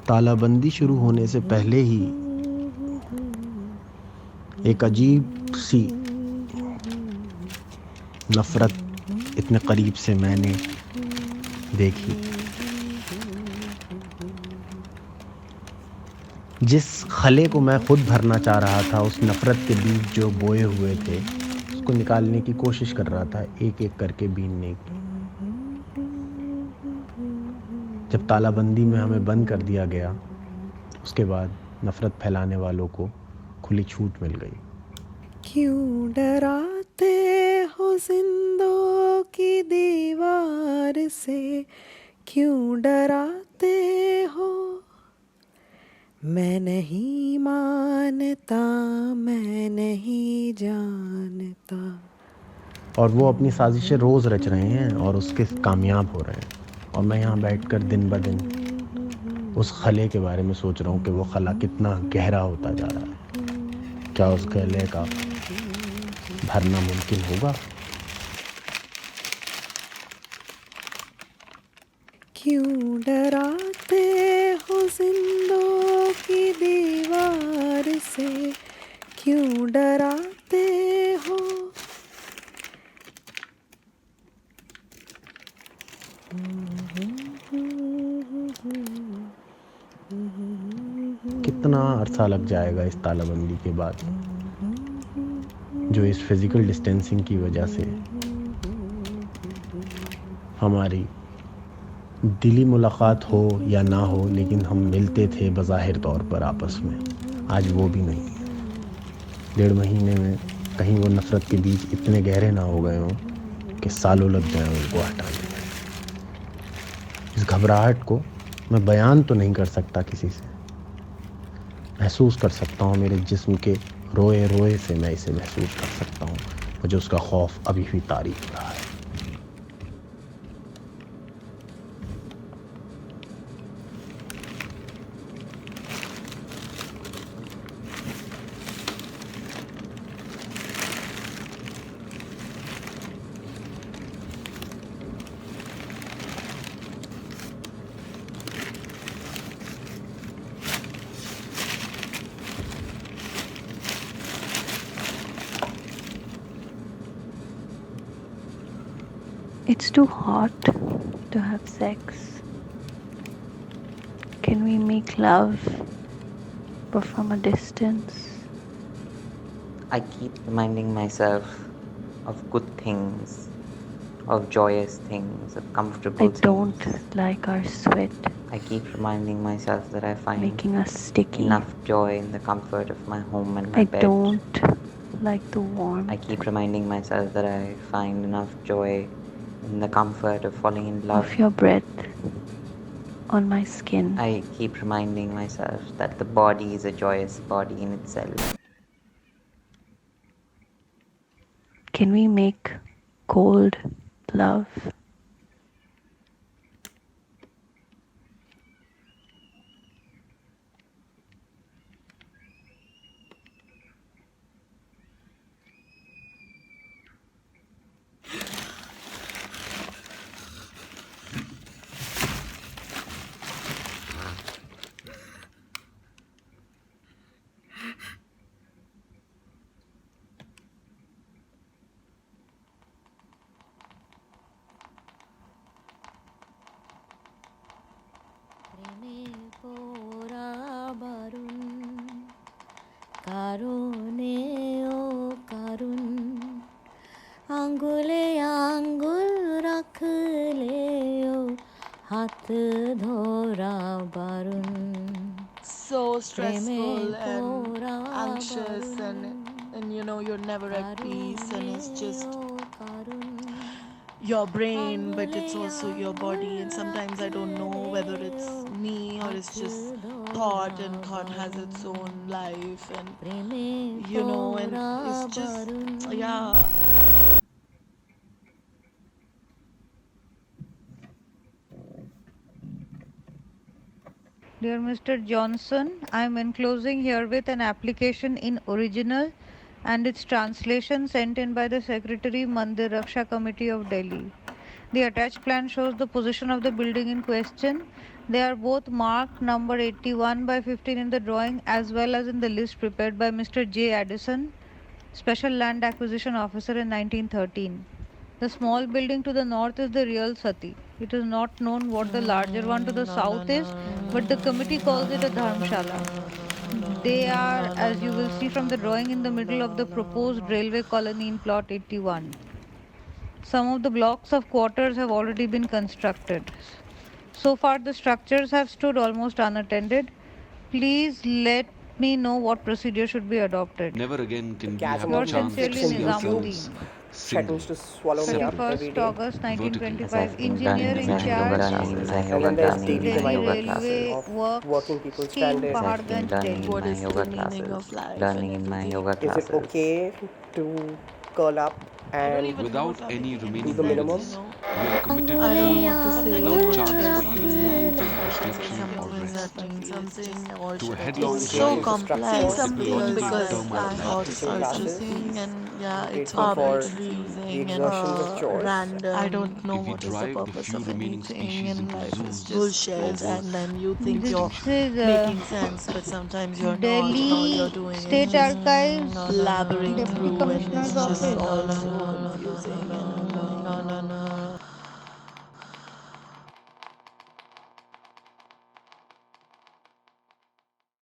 तालाबंदी शुरू होने से पहले ही एक अजीब सी नफरत इतने करीब से मैंने देखी। जिस खले को मैं खुद भरना चाह रहा था, उस नफरत के बीज जो बोए हुए थे, उसको निकालने की कोशिश कर रहा था, एक एक करके बीनने की। जब तालाबंदी में हमें बंद कर दिया गया, उसके बाद नफरत फैलाने वालों को खुली छूट मिल गई। क्यों डराते हो जिंदों की दीवार से, क्यों डराते हो? मैं नहीं मानता, मैं नहीं जानता। और वो अपनी साजिशें रोज़ रच रहे हैं और उसके कामयाब हो रहे हैं, और मैं यहाँ बैठकर दिन ब दिन उस खले के बारे में सोच रहा हूँ कि वो खला कितना गहरा होता जा रहा है। क्या उस खले का भरना मुमकिन होगा? क्यों डराते हो जिंदों की दीवार से, क्यों डराते हो? कितना अरसा लग जाएगा इस तालाबंदी के बाद, जो इस फिज़िकल डिस्टेंसिंग की वजह से हमारी दिली मुलाकात हो या ना हो, लेकिन हम मिलते थे बज़ाहिर तौर पर आपस में, आज वो भी नहीं है। 1.5 महीने में कहीं वो नफ़रत के बीज इतने गहरे ना हो गए हों कि सालों लग जाएं उनको हटाने में। इस घबराहट को मैं बयान तो नहीं कर सकता किसी से, महसूस कर सकता हूँ मेरे जिस्म के रोए रोए से, मैं इसे महसूस कर सकता हूँ। मुझे उसका खौफ अभी भी तारी हो रहा है। It's too hot to have sex. Can we make love, but from a distance? I keep reminding myself of good things, of joyous things, of comfortable I things. don't like our sweat I keep reminding myself that I find making us sticky. enough joy in the comfort of my home and my I bed. don't like the warmth. I keep reminding myself that I find enough joy in the comfort of falling in love. Of your breath on my skin. I keep reminding myself that the body is a joyous body in itself. Can we make cold love? কারণে ও কারণ আঙ্গুলে আঙ্গুল রাখলেও হাত ধরা বারণ So stressful and anxious and you know you're never at peace, and it's just your brain, but it's also your body, and sometimes I don't know whether it's me or it's just thought, and thought has its own life, and you know, and it's just yeah. Dear Mr. Johnson, I am enclosing herewith an application in original and its translation sent in by the Secretary Mandir Raksha Committee of Delhi. The attached plan shows the position of the building in question. They are both marked number 81 by 15 in the drawing as well as in the list prepared by Mr. J. Addison, Special Land Acquisition Officer in 1913. The small building to the north is the real Sati. It is not known what the larger one to the south is, but the committee calls it a dharmshala. They are, as you will see from the drawing, in the middle of the proposed railway colony in plot 81. Some of the blocks of quarters have already been constructed. So far, the structures have stood almost unattended. Please let me know what procedure should be adopted. Never again can we chasm have Yours the of chance to sincerely, see ourselves Nizamuddin. threatens to single, swallow me up every 31st day. August vertically. As I've 1925. been Engineer learning in my yoga charge, classes, I And have then been there's learning daily my Delhi yoga reminders Railway classes. of Works, working people Scheme, standards. As I've been Paharganj, learning in Delhi. What my is the yoga meaning classes, of life learning and in my everything. yoga Is classes. it okay to curl up I don't and even know Without if I'm any making any remaining the minimum? sense, bitterness, you know. we are committed I to don't know you what to say. without What chance should I for say? even Should I movement, say reflection, or something that rest. means something, or To a should I headlong just Grateful so journey for complex? structure, typologically Because term my as life thoughts teaching are classes, confusing, and yeah, it's grateful for confusing the and exertions of chores. random. I don't know if we what is the drive the purpose few of remaining anything, species and into life is zoos or bullshit. And worse, then you think you're This extinction. is making sense, but sometimes you're not, and all you're Delhi doing is State just Archives, blabbering Deputy through, and Commissioner's it's just Office. all so confusing and annoying.